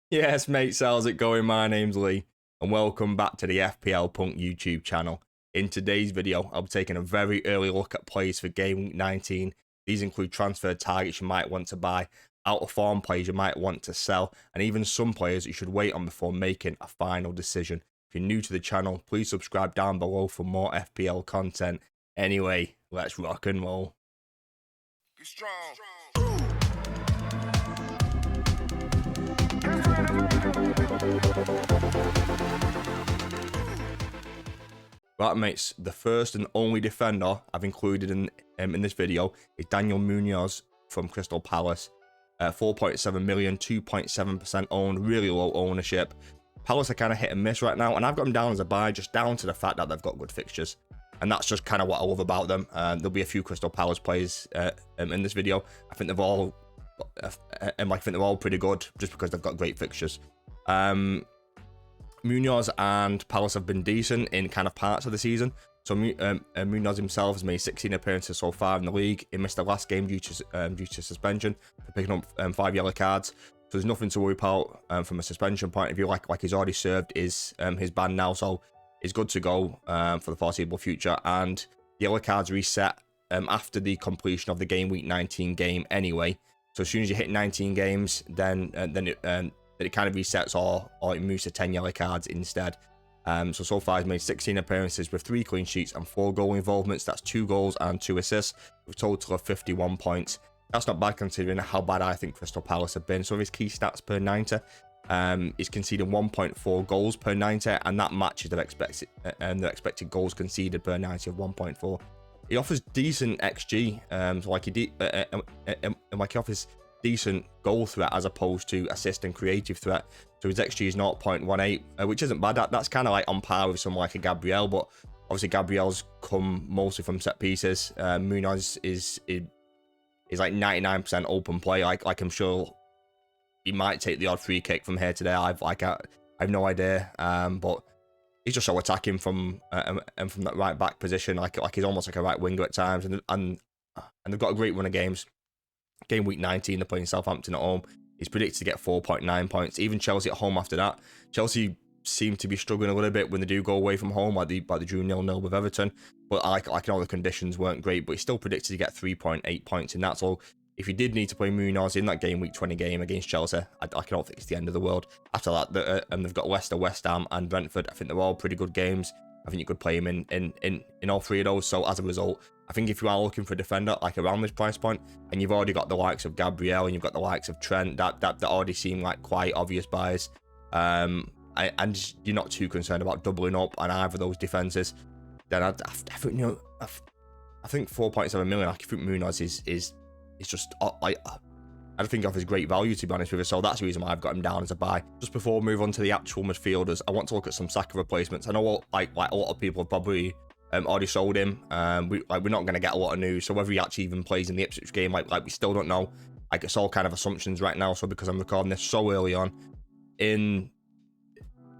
Yes, mate, how's it going? My name's Lee, and welcome back to the FPL Punk YouTube channel. In today's video, I'll be taking a very early look at plays for Game Week 19. These include transfer targets you might want to buy, out-of-form players you might want to sell, and even some players you should wait on before making a final decision. If you're new to the channel, please subscribe down below for more FPL content. Anyway, let's rock and roll. Be strong. Right, mates, the first and only defender I've included in this video is Daniel Munoz from Crystal Palace. 4.7 million, 2.7% owned, really low ownership. Palace are kind of hit and miss right now, and I've got them down as a buy just down to the fact that they've got good fixtures. And that's just kind of what I love about them. There'll be a few Crystal Palace players in this video. I think they're all pretty good just because they've got great fixtures. Munoz and Palace have been decent in kind of parts of the season. So Munoz himself has made 16 appearances so far in the league. He missed the last game due to suspension for picking up 5 yellow cards. So there's nothing to worry about from a suspension point of view. Like he's already served his ban now, so he's good to go for the foreseeable future. And yellow cards reset after the completion of the Game Week 19 game anyway. So as soon as you hit 19 games, then it kind of resets or it moves to 10 yellow cards instead. So far he's made 16 appearances with 3 clean sheets and 4 goal involvements. That's 2 goals and 2 assists with a total of 51 points. That's not bad considering how bad I think Crystal Palace have been. So his key stats per 90, he's conceded 1.4 goals per 90, and that matches their expected goals conceded per 90 of 1.4. He offers decent XG, he offers decent goal threat as opposed to assist and creative threat. So his XG is 0.18, which isn't bad. That's kind of like on par with someone like a Gabriel, but obviously Gabriel's come mostly from set pieces. Munoz is like 99% open play. Like I'm sure he might take the odd free kick from here today. I have no idea, but he's just so attacking from that right back position. Like he's almost like a right winger at times, and they've got a great run of games. Game Week 19, they're playing Southampton at home. He's predicted to get 4.9 points. Even Chelsea at home after that. Chelsea seem to be struggling a little bit when they do go away from home, like they drew 0-0 with Everton. But I know the conditions weren't great, but he's still predicted to get 3.8 points in that. So if you did need to play Munoz in that Game Week 20 game against Chelsea, I don't think it's the end of the world. After that, they've got Leicester, West Ham, and Brentford. I think they're all pretty good games. I think you could play him in all 3 of those. So as a result, I think if you are looking for a defender like around this price point, and you've already got the likes of Gabriel and you've got the likes of Trent, that already seem like quite obvious buys, and you're not too concerned about doubling up on either of those defenses, then I think 4.7 million. I think Munoz is just I think he offers great value, to be honest with you. So that's the reason why I've got him down as a buy. Just before we move on to the actual midfielders, I want to look at some Saka replacements. I know like a lot of people have probably already sold him. We're not going to get a lot of news. So whether he actually even plays in the Ipswich game, like we still don't know. Like it's all kind of assumptions right now. So because I'm recording this so early on,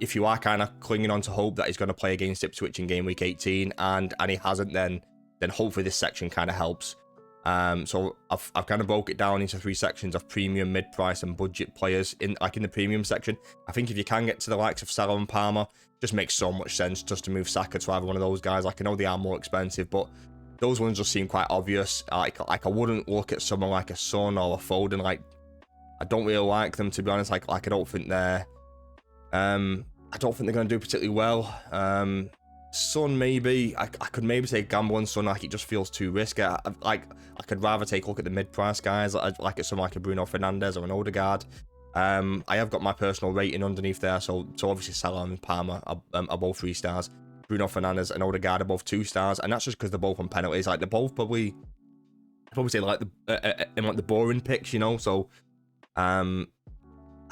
if you are kind of clinging on to hope that he's going to play against Ipswich in Game Week 18 and he hasn't, then hopefully this section kind of helps. So I've kind of broke it down into 3 sections of premium, mid-price, and budget players. In the premium section, I think if you can get to the likes of Salah and Palmer, just makes so much sense just to move Saka to either one of those guys. Like I know they are more expensive, but those ones just seem quite obvious. Like I wouldn't look at someone like a Son or a Foden. Like I don't really like them, to be honest. Like I don't think they're going to do particularly well. Son, maybe I could maybe say gamble on Son. Like it just feels too risky. I could rather take a look at the mid-price guys, like at someone like a Bruno Fernandes or an Odegaard. I have got my personal rating underneath there, so obviously Salah and Palmer are both 3 stars. Bruno Fernandes and Odegaard are both 2 stars, and that's just because they're both on penalties. Like they're both probably say like the boring picks, you know. So I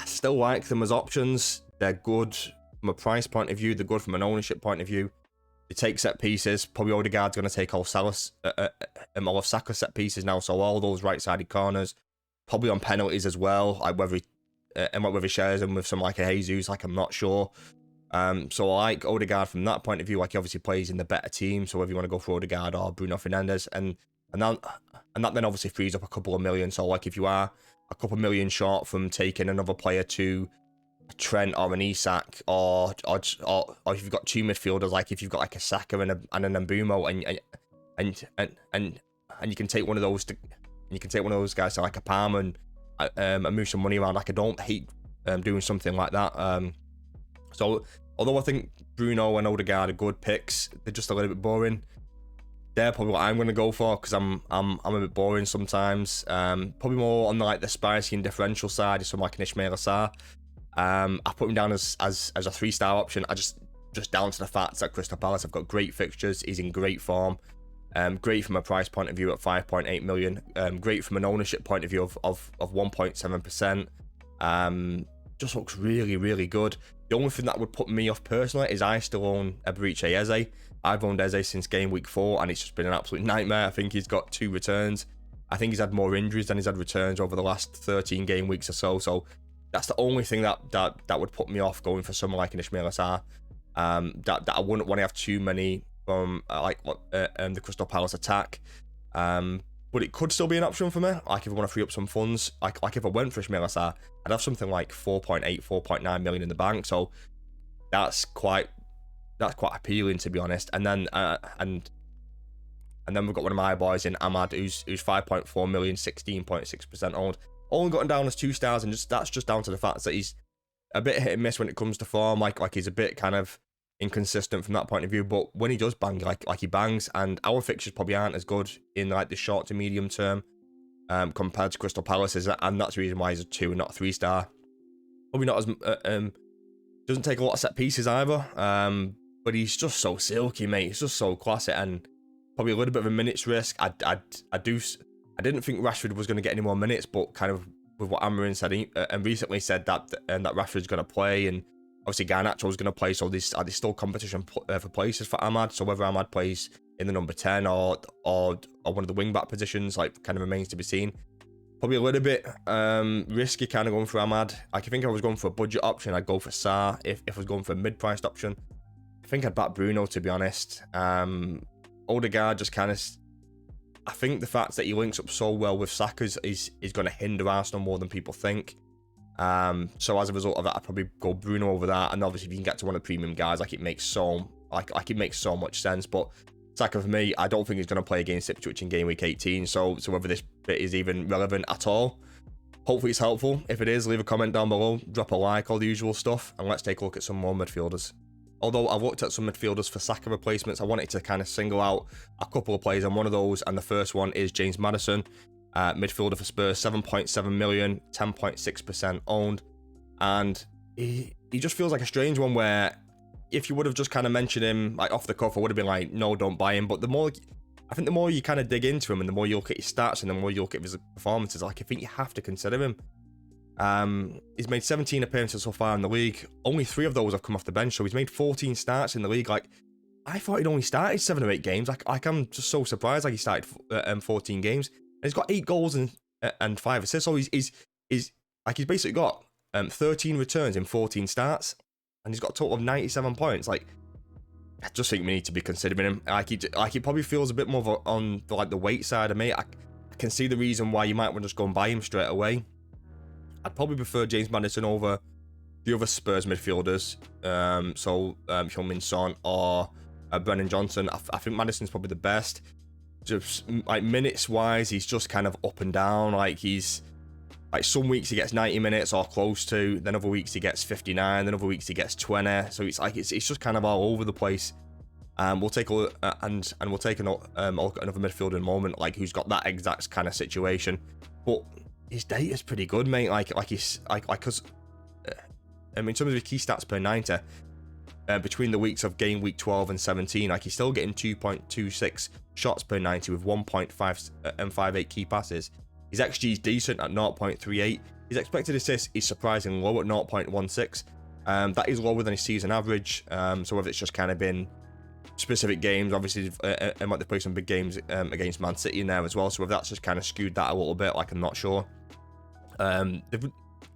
still like them as options. They're good from a price point of view. They're good from an ownership point of view. They take set pieces. Probably Odegaard's going to take all of Saka's set pieces now. So all those right-sided corners, probably on penalties as well. Like whether he shares them with some like a Jesus, like I'm not sure. So I like Odegaard from that point of view. Like he obviously plays in the better team. So whether you want to go for Odegaard or Bruno Fernandes, and that then obviously frees up a couple of million. So like if you are a couple of million short from taking another player to Trent or an Isak, or if you've got 2 midfielders, like if you've got like a Saka and an Mbumo, and you can take one of those guys to like a Palmer and move some money around. Like, I don't hate doing something like that. So although I think Bruno and Odegaard are good picks, they're just a little bit boring. They're probably what I'm going to go for, because I'm a bit boring sometimes. Probably more on the spicy and differential side is something like an Ismail Assar. I put him down as a 3-star option. I just down to the fact that Crystal Palace have got great fixtures. He's in great form. Great from a price point of view at 5.8 million. Great from an ownership point of view of 1.7%. Just looks really, really good. The only thing that would put me off personally is I still own Eberechi Eze. I've owned Eze since game week 4, and it's just been an absolute nightmare. I think he's got 2 returns. I think he's had more injuries than he's had returns over the last 13 game weeks or so. So that's the only thing that would put me off going for someone like an Ismail Assar. That I wouldn't want to have too many from the Crystal Palace attack. But it could still be an option for me. Like, if I want to free up some funds, like if I went for Ismail Assar, I'd have something like 4.9 million in the bank. So that's quite appealing, to be honest. And then and then we've got one of my boys in Ahmad, who's 5.4 million, 16.6% owned. Only gotten down as 2 stars, and that's just down to the fact that he's a bit hit and miss when it comes to form. Like he's a bit kind of inconsistent from that point of view, but when he does bang, like he bangs. And our fixtures probably aren't as good in like the short to medium term compared to Crystal Palace's, and that's the reason why he's a 2 and not a 3-star. Probably not as doesn't take a lot of set pieces either, but he's just so silky, mate. He's just so classy, and probably a little bit of a minutes risk. I didn't think Rashford was going to get any more minutes, but kind of with what Amarin said, and recently said that Rashford's going to play, and obviously Garnacho's going to play, so there's still competition for places for Ahmad. So whether Ahmad plays in the number 10 or one of the wing-back positions, like, kind of remains to be seen. Probably a little bit risky kind of going for Ahmad. Like, I think if I was going for a budget option, I'd go for Sarr. If I was going for a mid-priced option, I think I'd back Bruno, to be honest. Odegaard just kind of... I think the fact that he links up so well with Saka is going to hinder Arsenal more than people think. So as a result of that, I'd probably go Bruno over that. And obviously, if you can get to one of the premium guys, it makes so much sense. But Saka, for me, I don't think he's going to play against Ipswich in game week 18. So whether this bit is even relevant at all, hopefully it's helpful. If it is, leave a comment down below, drop a like, all the usual stuff, and let's take a look at some more midfielders. Although I've looked at some midfielders for Saka replacements, I wanted to kind of single out a couple of players, and one of those, and the first one, is James Maddison, midfielder for Spurs, 7.7 million, 10.6% owned. And he just feels like a strange one where if you would have just kind of mentioned him like off the cuff, I would have been like, no, don't buy him. But the more you kind of dig into him, and the more you look at his stats, and the more you look at his performances, like, I think you have to consider him. He's made 17 appearances so far in the league. Only 3 of those have come off the bench, so he's made 14 starts in the league. Like, I thought he'd only started 7 or 8 games. Like I'm just so surprised. Like, he started 14 games, and he's got 8 goals and 5 assists. So he's basically got 13 returns in 14 starts, and he's got a total of 97 points. Like, I just think we need to be considering him. Like he probably feels a bit more on the weight side of me. I can see the reason why you might want to just go and buy him straight away. I'd probably prefer James Maddison over the other Spurs midfielders. Heung-min Son or Brennan Johnson. I think Maddison's probably the best. Just like minutes wise, he's just kind of up and down. Like, he's like, some weeks he gets 90 minutes or close to, then other weeks he gets 59, then other weeks he gets 20. So it's like it's just kind of all over the place. We'll take a look, and we'll take another midfielder in a moment, like, who's got that exact kind of situation. But his data's pretty good, mate. Because in terms of his key stats per 90, between the weeks of game week 12 and 17, like, he's still getting 2.26 shots per 90 with 1.58 key passes. His XG is decent at 0.38. His expected assist is surprisingly low at 0.16. That is lower than his season average. So whether it's just kind of been specific games, obviously, and might they play some big games against Man City in there as well. So whether that's just kind of skewed that a little bit, like, I'm not sure. They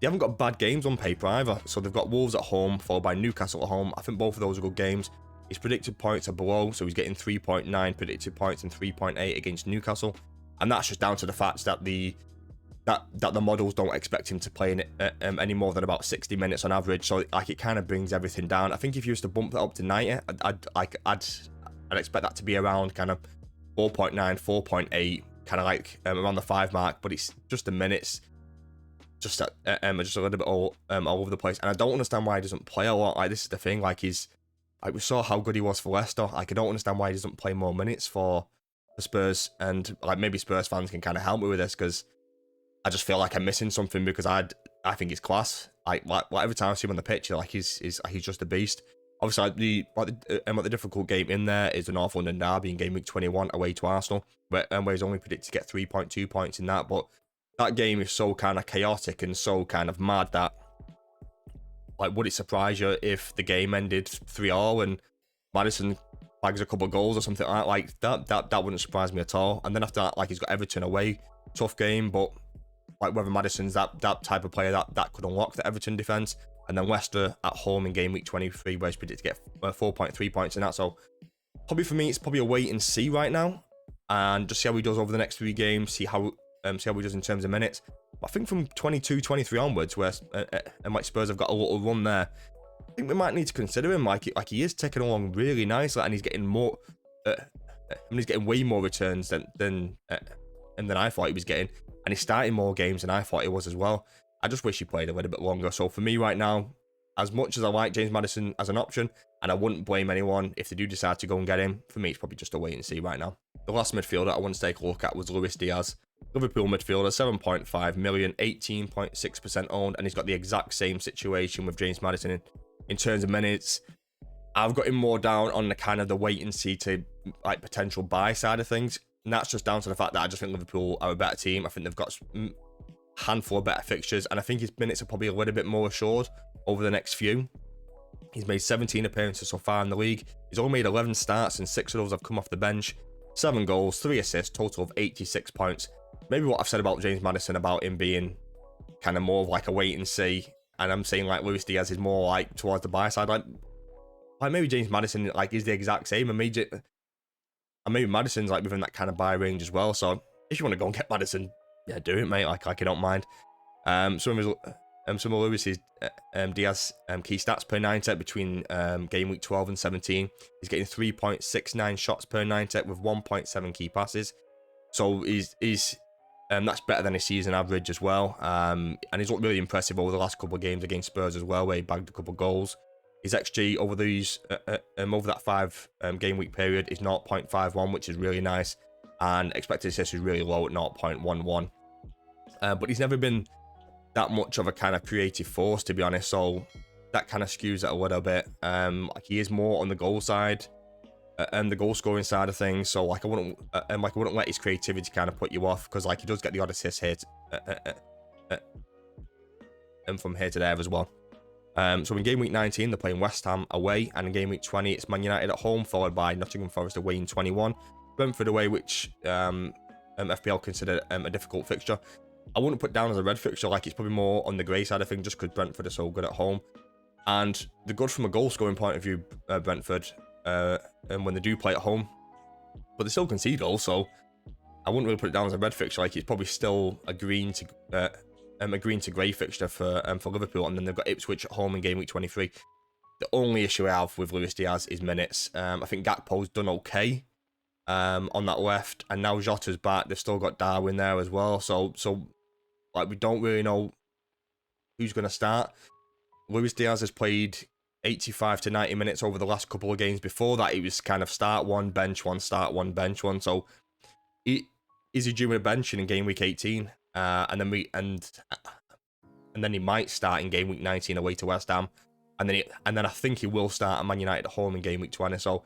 haven't got bad games on paper either. So they've got Wolves at home, followed by Newcastle at home. I think both of those are good games. His predicted points are below, so he's getting 3.9 predicted points and 3.8 against Newcastle. And that's just down to the fact that the that the models don't expect him to play in it any more than about 60 minutes on average. So like it kind of brings everything down. I think if you was to bump that up to 90, I'd expect that to be around kind of 4.9, 4.8, kind of like around the 5 mark. But it's just the minutes, just a little bit all over the place. And I don't understand why he doesn't play a lot. Like this is the thing. Like we saw how good he was for Leicester. Like I don't understand why he doesn't play more minutes for the Spurs. And like maybe Spurs fans can kind of help me with this, because I just feel like I'm missing something, because I think it's class. Like every time I see him on the pitch, like he's just a beast. Obviously, the difficult game in there is the North London derby in game week 21 away to Arsenal, where he's only predicted to get 3.2 points in that. But that game is so kind of chaotic and so kind of mad that, like, would it surprise you if the game ended 3-3 and Maddison bags a couple of goals or something like that? That wouldn't surprise me at all. And then after that, like, he's got Everton away, tough game, but like whether Maddison's that type of player that could unlock the Everton defense. And then Leicester at home in game week 23, where he's predicted to get 4.3 points in that. So probably for me, it's probably a wait and see right now, and just see how he does over the next 3 games. See how he does in terms of minutes. But I think from 22, 23 onwards, where and like Spurs have got a little run there, I think we might need to consider him. Like he is ticking along really nicely, and he's getting more. He's getting way more returns than I thought he was getting, and he's starting more games than I thought he was as well. I just wish he played a little bit longer. So for me right now, as much as I like James Maddison as an option, and I wouldn't blame anyone if they do decide to go and get him, for me it's probably just a wait and see right now. The last midfielder I want to take a look at was Luis Diaz. Liverpool midfielder, 7.5 million, 18.6% owned, and he's got the exact same situation with James Maddison in terms of minutes. I've got him more down on the kind of the wait and see to like potential buy side of things, and that's just down to the fact that I just think Liverpool are a better team. I think they've got handful of better fixtures, and I think his minutes are probably a little bit more assured over the next few. He's made 17 appearances so far in the league. He's only made 11 starts, and 6 of those have come off the bench. 7 goals, 3 assists, total of 86 points. Maybe what I've said about James Maddison, about him being kind of more of like a wait and see, and I'm saying like Luis Diaz is more like towards the buy side. Like maybe James Maddison like is the exact same, and maybe Maddison's like within that kind of buy range as well. So if you want to go and get Maddison, yeah, do it, mate. Like I don't mind. Some of Luis's Diaz key stats per 90 between game week 12 and 17. He's getting 3.69 shots per 90 with 1.7 key passes. So he's that's better than his season average as well. And he's looked really impressive over the last couple of games against Spurs as well, where he bagged a couple of goals. His XG over these over that 5 game week period is 0.51, which is really nice. And expected assist is really low at 0.11. But he's never been that much of a kind of creative force, to be honest. So that kind of skews it a little bit. Like he is more on the goal side and the goal scoring side of things. So like I wouldn't let his creativity kind of put you off, because like he does get the odd assist here and from here to there as well. So in game week 19 they're playing West Ham away, and in game week 20 it's Man United at home, followed by Nottingham Forest away in 21, Brentford away, which FPL consider a difficult fixture. I wouldn't put down as a red fixture, like it's probably more on the grey side of things, just because Brentford are so good at home. And they're good from a goal scoring point of view, Brentford, and when they do play at home, but they still concede goals, so I wouldn't really put it down as a red fixture. Like it's probably still a green to grey fixture for Liverpool, and then they've got Ipswich at home in game week 23. The only issue I have with Luis Diaz is minutes. I think Gakpo's done okay on that left, and now Jota's back. They've still got Darwin there as well, so like we don't really know who's going to start. Luis Diaz has played 85 to 90 minutes over the last couple of games. Before that, he was kind of start one, bench one, start one, bench one. So is he due a benching in game week 18? And then he might start in game week 19 away to West Ham, and then I think he will start at Man United at home in game week 20. So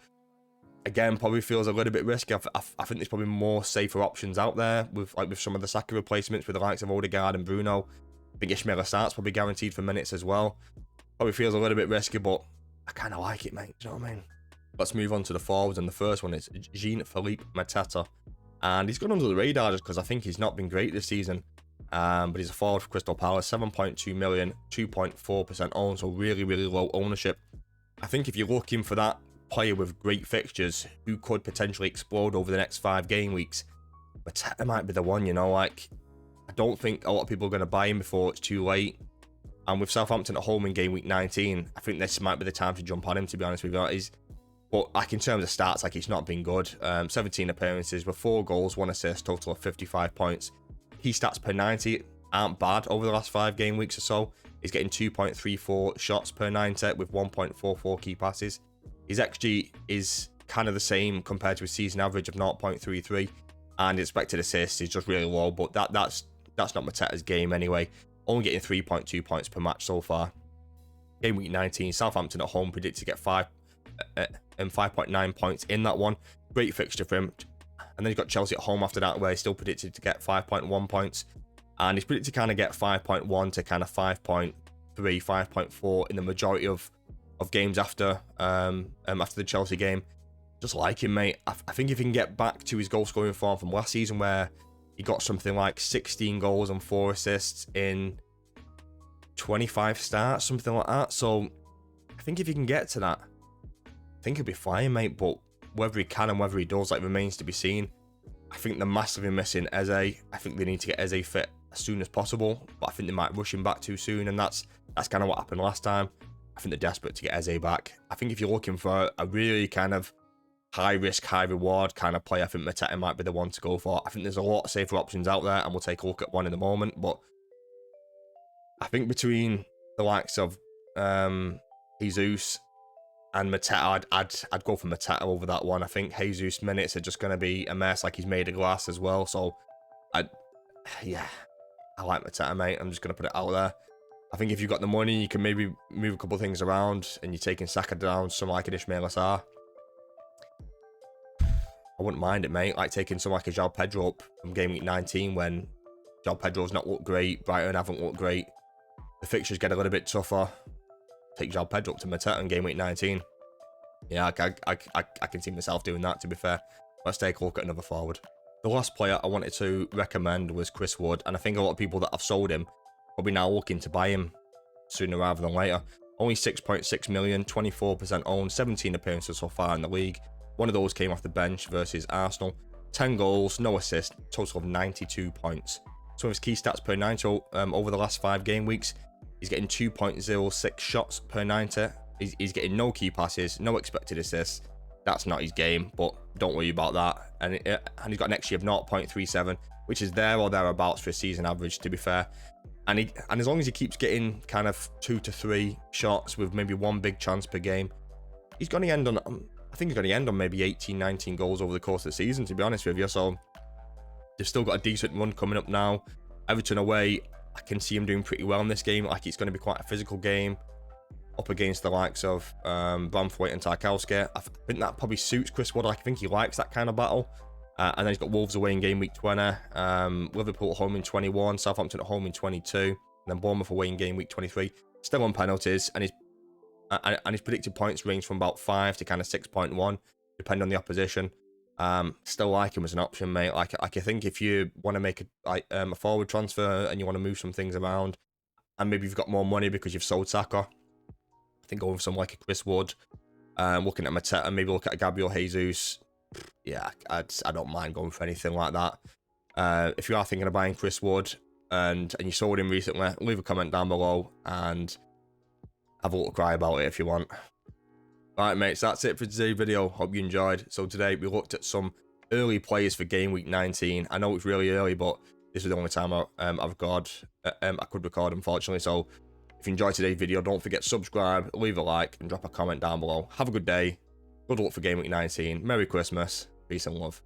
again, probably feels a little bit risky. I think there's probably more safer options out there with some of the Saka replacements with the likes of Odegaard and Bruno. I think Ishmael starts probably guaranteed for minutes as well. Probably feels a little bit risky, but I kind of like it, mate. Do you know what I mean? Let's move on to the forwards, and the first one is Jean-Philippe Mateta. And he's gone under the radar just because I think he's not been great this season. But he's a forward for Crystal Palace, 7.2 million, 2.4% owned, so really, really low ownership. I think if you're looking for that player with great fixtures who could potentially explode over the next 5 game weeks, Mateta might be the one, you know. Like I don't think a lot of people are going to buy him before it's too late. And with Southampton at home in game week 19, I think this might be the time to jump on him, to be honest with you. But like in terms of stats, like, he's not been good. 17 appearances with 4 goals, 1 assist, total of 55 points. Key stats per 90 aren't bad over the last 5 game weeks or so. He's getting 2.34 shots per 90 with 1.44 key passes. His XG is kind of the same compared to his season average of 0.33, and expected assists is just really low. But that's not Mateta's game anyway. Only getting 3.2 points per match so far. Game week 19, Southampton at home predicted to get 5.9 points in that one. Great fixture for him. And then he's got Chelsea at home after that, where he's still predicted to get 5.1 points. And he's predicted to kind of get 5.1 to kind of 5.3, 5.4 in the majority of games after the Chelsea game. Just like him, mate. I think if he can get back to his goal scoring form from last season, where he got something like 16 goals and 4 assists in 25 starts, something like that. So I think if he can get to that, I think he'll be flying, mate. But whether he can and whether he does, like, remains to be seen. I think they're massively missing Eze. I think they need to get Eze fit as soon as possible, but I think they might rush him back too soon, and that's kind of what happened last time. I think they're desperate to get Eze back. I think if you're looking for a really kind of high risk, high reward kind of play, I think Mateta might be the one to go for. I think there's a lot of safer options out there, and we'll take a look at one in a moment. But I think between the likes of Jesus and Mateta, I'd go for Mateta over that one. I think Jesus minutes are just going to be a mess, like he's made of glass as well. So I like Mateta, mate. I'm just going to put it out there. I think if you've got the money, you can maybe move a couple of things around, and you're taking Saka down, someone like an Ismail Assar. I wouldn't mind it, mate. Like taking someone like a João Pedro up from game week 19 when João Pedro's not looked great, Brighton haven't looked great. The fixtures get a little bit tougher. Take João Pedro up to Mateta in game week 19. Yeah, I can see myself doing that, to be fair. Let's take a look at another forward. The last player I wanted to recommend was Chris Wood, and I think a lot of people that have sold him will be now looking to buy him sooner rather than later. Only 6.6 million, 24% owned, 17 appearances so far in the league. One of those came off the bench versus Arsenal. 10 goals, no assists, total of 92 points. So his key stats per 90 over the last 5 game weeks, he's getting 2.06 shots per 90. He's getting no key passes, no expected assists. That's not his game, but don't worry about that. And he's got an XG of 0.37, which is there or thereabouts for a season average, to be fair. And as long as he keeps getting kind of 2 to 3 shots with maybe 1 big chance per game, he's going to end on, I think he's going to end on maybe 18, 19 goals over the course of the season, to be honest with you. So they've still got a decent run coming up now. Everton away, I can see him doing pretty well in this game. Like, it's going to be quite a physical game up against the likes of Bramthwaite and Tarkowski. I think that probably suits Chris Wood. Like, I think he likes that kind of battle. And then he's got Wolves away in game week 20, Liverpool at home in 21, Southampton at home in 22, and then Bournemouth away in game week 23. Still on penalties, and his predicted points range from about 5 to kind of 6.1, depending on the opposition. Still like him as an option, mate. Like I think if you want to make a forward transfer and you want to move some things around, and maybe you've got more money because you've sold Saka, I think going with someone like a Chris Wood, looking at Mateta, maybe look at a Gabriel Jesus. Yeah, I don't mind going for anything like that. If you are thinking of buying Chris Wood and you sold him recently, leave a comment down below and have a little cry about it if you want. Right, mates, that's it for today's video. Hope you enjoyed. So today we looked at some early players for game week 19. I know it's really early, but this is the only time I could record, unfortunately. So if you enjoyed today's video, don't forget to subscribe, leave a like, and drop a comment down below. Have a good day. Good luck for game week 19. Merry Christmas. Peace and love.